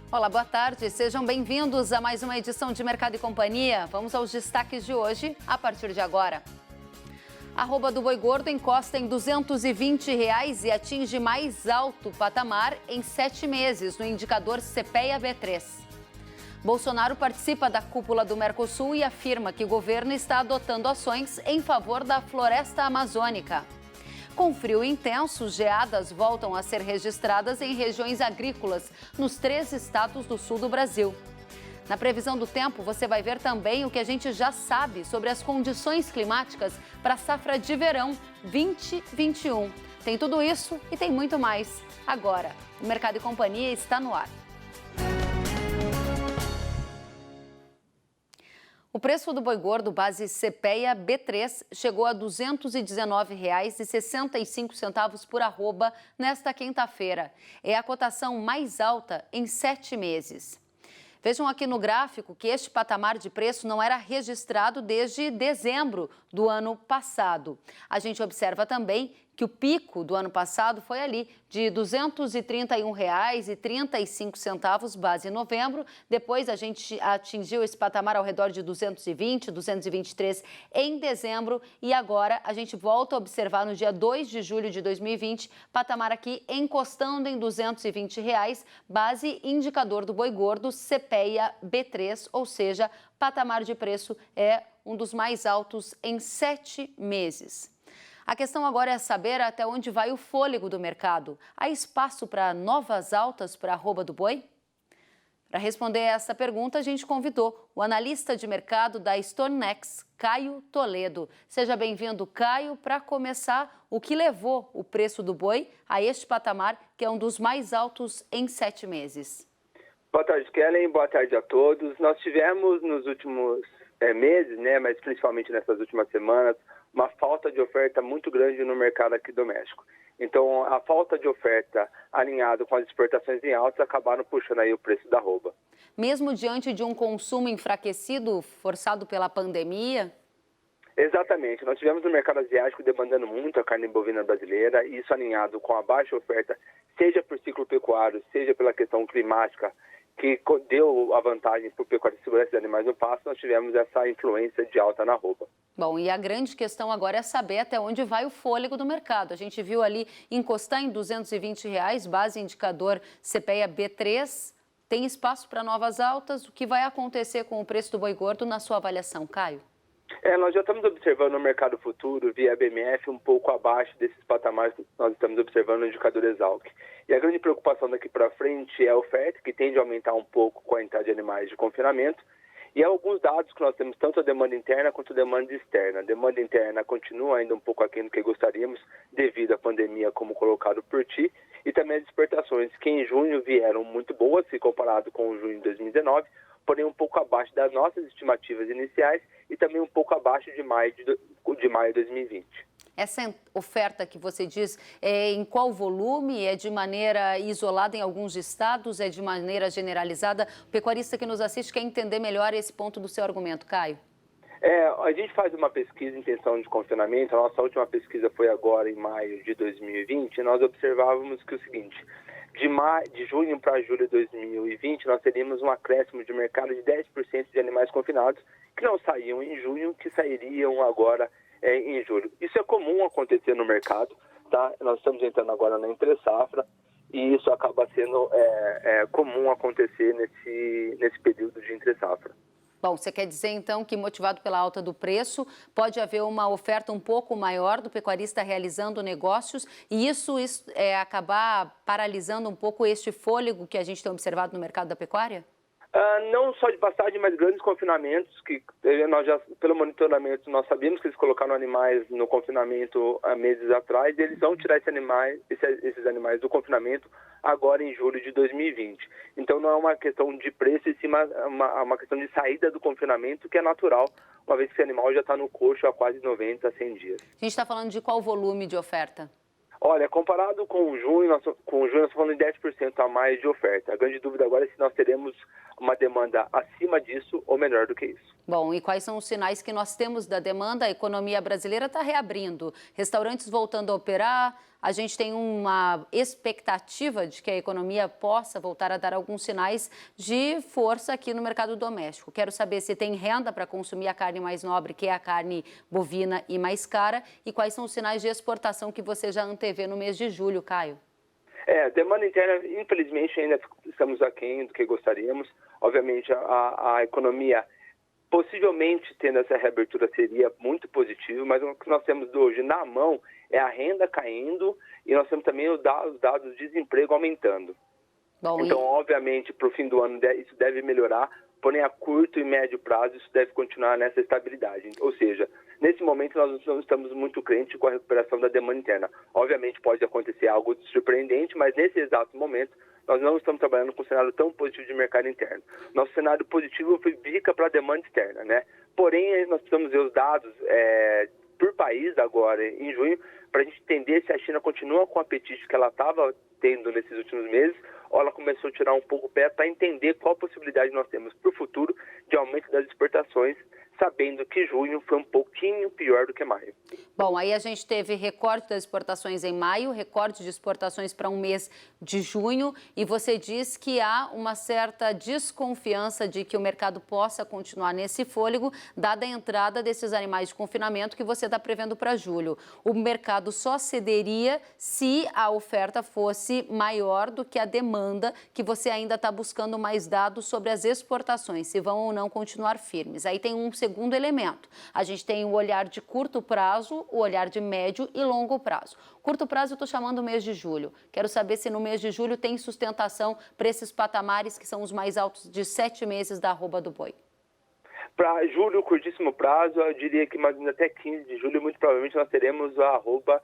Olá, boa tarde. Sejam bem-vindos a mais uma edição de Mercado e Companhia. Vamos aos destaques de hoje, a partir de agora. A arroba do boi gordo encosta em R$ 220 e atinge mais alto patamar em 7 meses no indicador CPEA-B3. Bolsonaro participa da cúpula do Mercosul e afirma que o governo está adotando ações em favor da floresta amazônica. Com frio intenso, geadas voltam a ser registradas em regiões agrícolas nos 3 estados do sul do Brasil. Na previsão do tempo, você vai ver também o que a gente já sabe sobre as condições climáticas para a safra de verão 2021. Tem tudo isso e tem muito mais. Agora, o Mercado e Companhia está no ar. O preço do boi gordo base CPEA-B3 chegou a R$ 219,65 por arroba nesta quinta-feira. É a cotação mais alta em 7 meses. Vejam aqui no gráfico que este patamar de preço não era registrado desde dezembro do ano passado. A gente observa também que o pico do ano passado foi ali de R$ 231,35 base em novembro. Depois a gente atingiu esse patamar ao redor de 220, 223 em dezembro. E agora a gente volta a observar no dia 2 de julho de 2020, patamar aqui encostando em R$ 220, base indicador do boi gordo CPEA-B3, ou seja, patamar de preço é um dos mais altos em 7 meses. A questão agora é saber até onde vai o fôlego do mercado. Há espaço para novas altas para a arroba do boi? Para responder essa pergunta, a gente convidou o analista de mercado da StoneX, Caio Toledo. Seja bem-vindo, Caio. Para começar, o que levou o preço do boi a este patamar, que é um dos mais altos em 7 meses? Boa tarde, Kellen. Boa tarde a todos. Nós tivemos nos últimos meses, mas principalmente nessas últimas semanas, uma falta de oferta muito grande no mercado aqui doméstico. Então, a falta de oferta alinhado com as exportações em alta acabaram puxando aí o preço da arroba. Mesmo diante de um consumo enfraquecido, forçado pela pandemia? Exatamente. Nós tivemos no mercado asiático demandando muito a carne bovina brasileira, e isso alinhado com a baixa oferta, seja por ciclo pecuário, seja pela questão climática, que deu a vantagem para o pecuário de segurança de animais no pasto, nós tivemos essa influência de alta na arroba. Bom, e a grande questão agora é saber até onde vai o fôlego do mercado. A gente viu ali encostar em R$ 220, base indicador CPEA-B3. Tem espaço para novas altas? O que vai acontecer com o preço do boi gordo na sua avaliação, Caio? Nós já estamos observando o mercado futuro via BMF um pouco abaixo desses patamares que nós estamos observando no indicador Exalc. E a grande preocupação daqui para frente é a oferta, que tende a aumentar um pouco com a entrada de animais de confinamento. E há alguns dados que nós temos, tanto a demanda interna quanto a demanda externa. A demanda interna continua ainda um pouco aquém do que gostaríamos, devido à pandemia, como colocado por ti. E também as exportações, que em junho vieram muito boas, se comparado com o junho de 2019, porém um pouco abaixo das nossas estimativas iniciais e também um pouco abaixo de maio de 2020. Essa oferta que você diz, é em qual volume? É de maneira isolada em alguns estados? É de maneira generalizada? O pecuarista que nos assiste quer entender melhor esse ponto do seu argumento, Caio. A gente faz uma pesquisa em intenção de confinamento. A nossa última pesquisa foi agora em maio de 2020 e nós observávamos que o seguinte: de junho para julho de 2020, nós teríamos um acréscimo de mercado de 10% de animais confinados que não saíam em junho, que sairiam agora em julho. Isso é comum acontecer no mercado, tá? Nós estamos entrando agora na entre-safra e isso acaba sendo comum acontecer nesse período de entre-safra. Bom, você quer dizer então que, motivado pela alta do preço, pode haver uma oferta um pouco maior do pecuarista realizando negócios e isso acabar paralisando um pouco este fôlego que a gente tem observado no mercado da pecuária? Não só de passagem, mas grandes confinamentos, que nós já, pelo monitoramento, nós sabíamos que eles colocaram animais no confinamento há meses atrás, e eles vão tirar esses animais do confinamento agora em julho de 2020. Então não é uma questão de preço, e sim uma questão de saída do confinamento, que é natural, uma vez que esse animal já está no coxo há quase 90 a 100 dias. A gente está falando de qual volume de oferta? Olha, comparado com o junho, nós estamos falando de 10% a mais de oferta. A grande dúvida agora é se nós teremos uma demanda acima disso ou menor do que isso. Bom, e quais são os sinais que nós temos da demanda? A economia brasileira está reabrindo, restaurantes voltando a operar, a gente tem uma expectativa de que a economia possa voltar a dar alguns sinais de força aqui no mercado doméstico. Quero saber se tem renda para consumir a carne mais nobre, que é a carne bovina e mais cara, e quais são os sinais de exportação que você já antevê no mês de julho, Caio. Demanda interna, infelizmente, ainda estamos aquém do que gostaríamos. Obviamente, a economia, possivelmente, tendo essa reabertura, seria muito positivo, mas o que nós temos hoje na mão é a renda caindo e nós temos também os dados de desemprego aumentando. Bom, então, obviamente, para o fim do ano, isso deve melhorar, porém, a curto e médio prazo, isso deve continuar nessa estabilidade. Ou seja, nesse momento, nós não estamos muito crentes com a recuperação da demanda interna. Obviamente, pode acontecer algo surpreendente, mas nesse exato momento, nós não estamos trabalhando com um cenário tão positivo de mercado interno. Nosso cenário positivo fica para a demanda externa, né? Porém, nós precisamos ver os dados por país agora, em junho, para a gente entender se a China continua com o apetite que ela estava tendo nesses últimos meses, ou ela começou a tirar um pouco o pé para entender qual possibilidade nós temos para o futuro de aumento das exportações, sabendo que junho foi um pouquinho pior do que maio. Bom, aí a gente teve recorde das exportações em maio, recorde de exportações para um mês de junho, e você diz que há uma certa desconfiança de que o mercado possa continuar nesse fôlego, dada a entrada desses animais de confinamento que você está prevendo para julho. O mercado só cederia se a oferta fosse maior do que a demanda, que você ainda está buscando mais dados sobre as exportações, se vão ou não continuar firmes. Aí tem um segundo elemento. A gente tem o olhar de curto prazo, o olhar de médio e longo prazo. Curto prazo eu estou chamando o mês de julho. Quero saber se no mês de julho tem sustentação para esses patamares que são os mais altos de 7 meses da arroba do boi. Para julho, curtíssimo prazo, eu diria que mais ou menos até 15 de julho, muito provavelmente nós teremos a arroba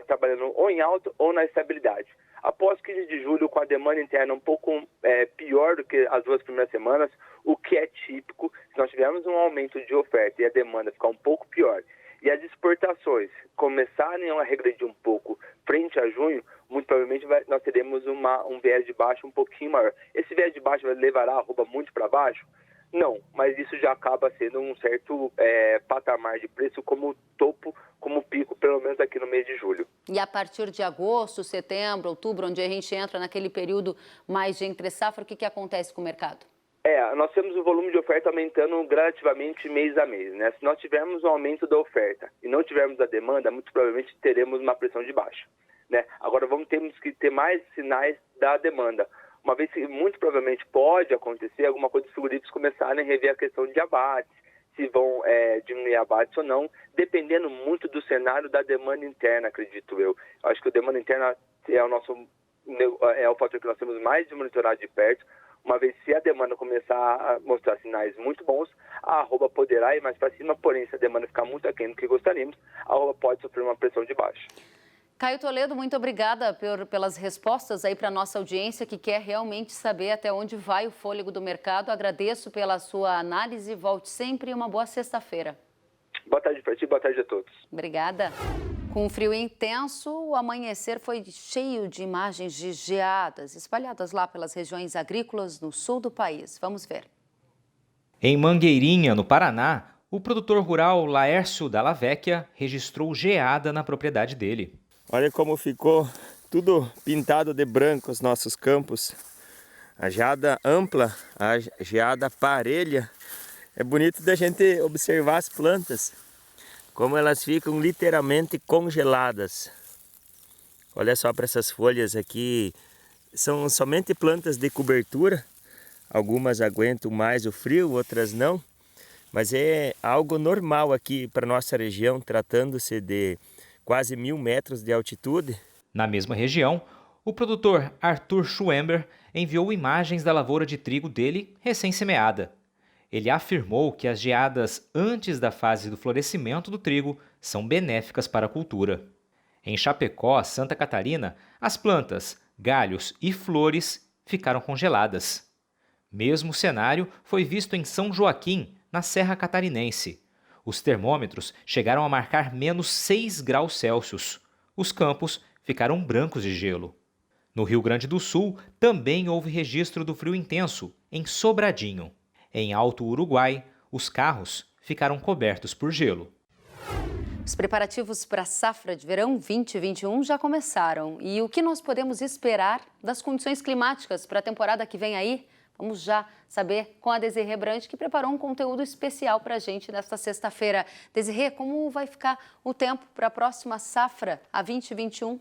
trabalhando ou em alta ou na estabilidade. Após 15 de julho, com a demanda interna um pouco pior do que as 2 primeiras semanas, o que é típico, se nós tivermos um aumento de oferta e a demanda ficar um pouco pior, e as exportações começarem a regredir um pouco frente a junho, muito provavelmente nós teremos um viés de baixa um pouquinho maior. Esse viés de baixa levará a arroba muito para baixo? Não, mas isso já acaba sendo um certo patamar de preço como topo, como pico, pelo menos aqui no mês de julho. E a partir de agosto, setembro, outubro, onde a gente entra naquele período mais de entre-safra, o que acontece com o mercado? Nós temos o volume de oferta aumentando gradativamente mês a mês, né? Se nós tivermos um aumento da oferta e não tivermos a demanda, muito provavelmente teremos uma pressão de baixa, né? Agora temos que ter mais sinais da demanda. Uma vez que muito provavelmente pode acontecer alguma coisa dos frigoríficos começarem a rever a questão de abates, se vão diminuir abates ou não, dependendo muito do cenário da demanda interna, acredito eu. Acho que a demanda interna é o fator que nós temos mais de monitorar de perto. Uma vez que a demanda começar a mostrar sinais muito bons, a arroba poderá ir mais para cima, porém, se a demanda ficar muito aquém do que gostaríamos, a arroba pode sofrer uma pressão de baixo. Caio Toledo, muito obrigada pelas respostas aí para a nossa audiência que quer realmente saber até onde vai o fôlego do mercado. Agradeço pela sua análise. Volte sempre e uma boa sexta-feira. Boa tarde para ti, boa tarde a todos. Obrigada. Com um frio intenso, o amanhecer foi cheio de imagens de geadas espalhadas lá pelas regiões agrícolas no sul do país. Vamos ver. Em Mangueirinha, no Paraná, o produtor rural Laércio Dalla Vecchia registrou geada na propriedade dele. Olha como ficou tudo pintado de branco os nossos campos. A geada ampla, a geada parelha. É bonito da gente observar as plantas, como elas ficam literalmente congeladas. Olha só para essas folhas aqui, são somente plantas de cobertura. Algumas aguentam mais o frio, outras não. Mas é algo normal aqui para nossa região, tratando-se de quase 1.000 metros de altitude. Na mesma região, o produtor Arthur Schwember enviou imagens da lavoura de trigo dele recém-semeada. Ele afirmou que as geadas antes da fase do florescimento do trigo são benéficas para a cultura. Em Chapecó, Santa Catarina, as plantas, galhos e flores ficaram congeladas. Mesmo cenário foi visto em São Joaquim, na Serra Catarinense. Os termômetros chegaram a marcar menos 6 graus Celsius. Os campos ficaram brancos de gelo. No Rio Grande do Sul, também houve registro do frio intenso, em Sobradinho. Em Alto Uruguai, os carros ficaram cobertos por gelo. Os preparativos para a safra de verão 2021 já começaram. E o que nós podemos esperar das condições climáticas para a temporada que vem aí? Vamos já saber com a Desirê Brant, que preparou um conteúdo especial para a gente nesta sexta-feira. Desirê, como vai ficar o tempo para a próxima safra, a 2021?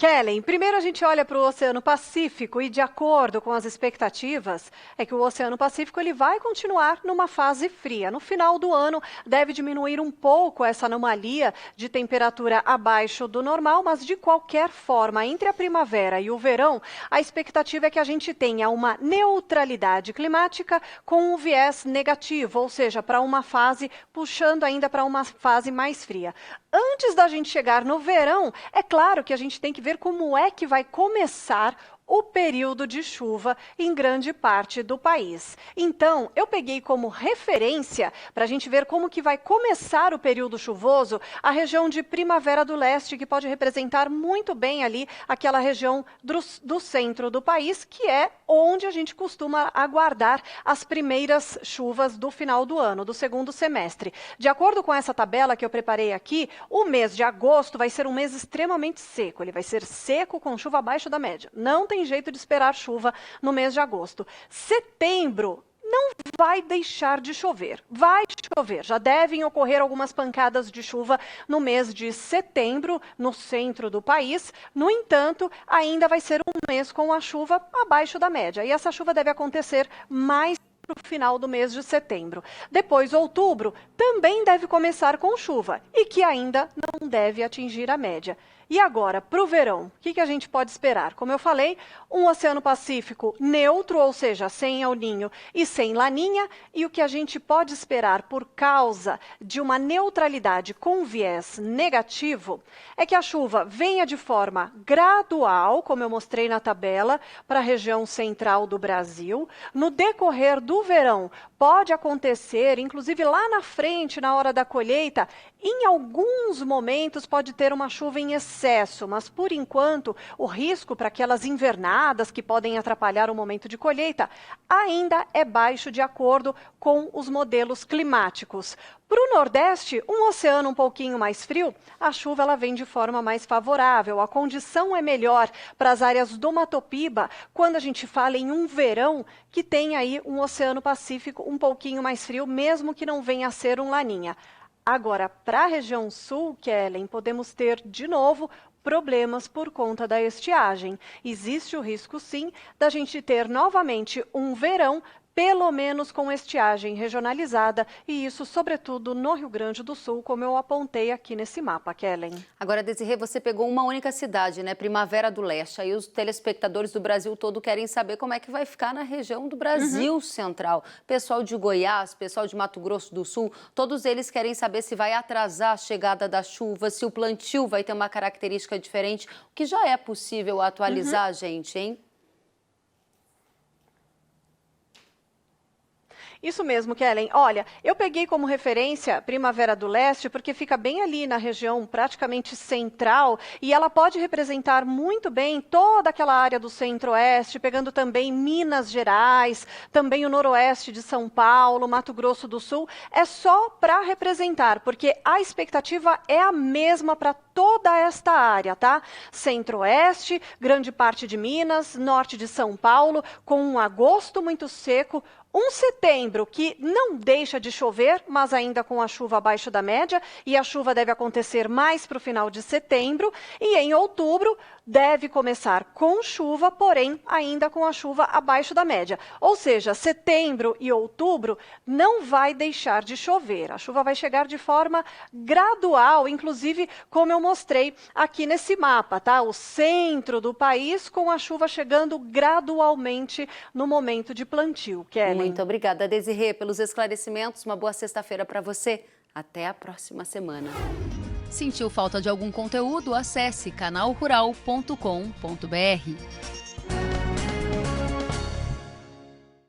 Kellen, primeiro a gente olha para o Oceano Pacífico e, de acordo com as expectativas, é que o Oceano Pacífico ele vai continuar numa fase fria. No final do ano deve diminuir um pouco essa anomalia de temperatura abaixo do normal, mas de qualquer forma, entre a primavera e o verão, a expectativa é que a gente tenha uma neutralidade climática com um viés negativo, ou seja, para uma fase puxando ainda para uma fase mais fria. Antes da gente chegar no verão, é claro que a gente tem que ver como é que vai começar o período de chuva em grande parte do país. Então, eu peguei como referência, para a gente ver como que vai começar o período chuvoso, a região de Primavera do Leste, que pode representar muito bem ali aquela região do centro do país, que é onde a gente costuma aguardar as primeiras chuvas do final do ano, do segundo semestre. De acordo com essa tabela que eu preparei aqui, o mês de agosto vai ser um mês extremamente seco. Ele vai ser seco com chuva abaixo da média. Não tem jeito de esperar chuva no mês de agosto. Setembro não vai deixar de chover. Vai chover. Já devem ocorrer algumas pancadas de chuva no mês de setembro, no centro do país. No entanto, ainda vai ser um mês com a chuva abaixo da média. E essa chuva deve acontecer mais para o final do mês de setembro. Depois, outubro também deve começar com chuva e que ainda não deve atingir a média. E agora, para o verão, o que a gente pode esperar? Como eu falei, um Oceano Pacífico neutro, ou seja, sem El Niño e sem Laninha, e o que a gente pode esperar por causa de uma neutralidade com viés negativo é que a chuva venha de forma gradual, como eu mostrei na tabela, para a região central do Brasil. No decorrer do verão, pode acontecer, inclusive lá na frente, na hora da colheita, em alguns momentos pode ter uma chuva em excesso, mas por enquanto o risco para aquelas invernadas que podem atrapalhar o momento de colheita ainda é baixo de acordo com os modelos climáticos. Para o Nordeste, um oceano um pouquinho mais frio, a chuva ela vem de forma mais favorável, a condição é melhor para as áreas do Mato Piba, quando a gente fala em um verão que tem aí um Oceano Pacífico um pouquinho mais frio, mesmo que não venha a ser um Laninha. Agora, para a região sul, Kellen, podemos ter de novo problemas por conta da estiagem. Existe o risco, sim, da gente ter novamente um verão pelo menos com estiagem regionalizada, e isso, sobretudo, no Rio Grande do Sul, como eu apontei aqui nesse mapa, Kellen. Agora, Desirê, você pegou uma única cidade, né? Primavera do Leste. Aí os telespectadores do Brasil todo querem saber como é que vai ficar na região do Brasil Central. Pessoal de Goiás, pessoal de Mato Grosso do Sul, todos eles querem saber se vai atrasar a chegada da chuva, se o plantio vai ter uma característica diferente, o que já é possível atualizar, gente, hein? Isso mesmo, Kellen. Olha, eu peguei como referência Primavera do Leste porque fica bem ali na região praticamente central e ela pode representar muito bem toda aquela área do centro-oeste, pegando também Minas Gerais, também o noroeste de São Paulo, Mato Grosso do Sul. É só para representar, porque a expectativa é a mesma para toda esta área, tá? Centro-oeste, grande parte de Minas, norte de São Paulo, com um agosto muito seco, um setembro que não deixa de chover, mas ainda com a chuva abaixo da média, e a chuva deve acontecer mais para o final de setembro, e em outubro deve começar com chuva, porém ainda com a chuva abaixo da média. Ou seja, setembro e outubro não vai deixar de chover. A chuva vai chegar de forma gradual, inclusive como eu mostrei aqui nesse mapa, tá? O centro do país com a chuva chegando gradualmente no momento de plantio. Kellen. Muito obrigada, Desirê, pelos esclarecimentos. Uma boa sexta-feira para você. Até a próxima semana. Sentiu falta de algum conteúdo? Acesse canalrural.com.br.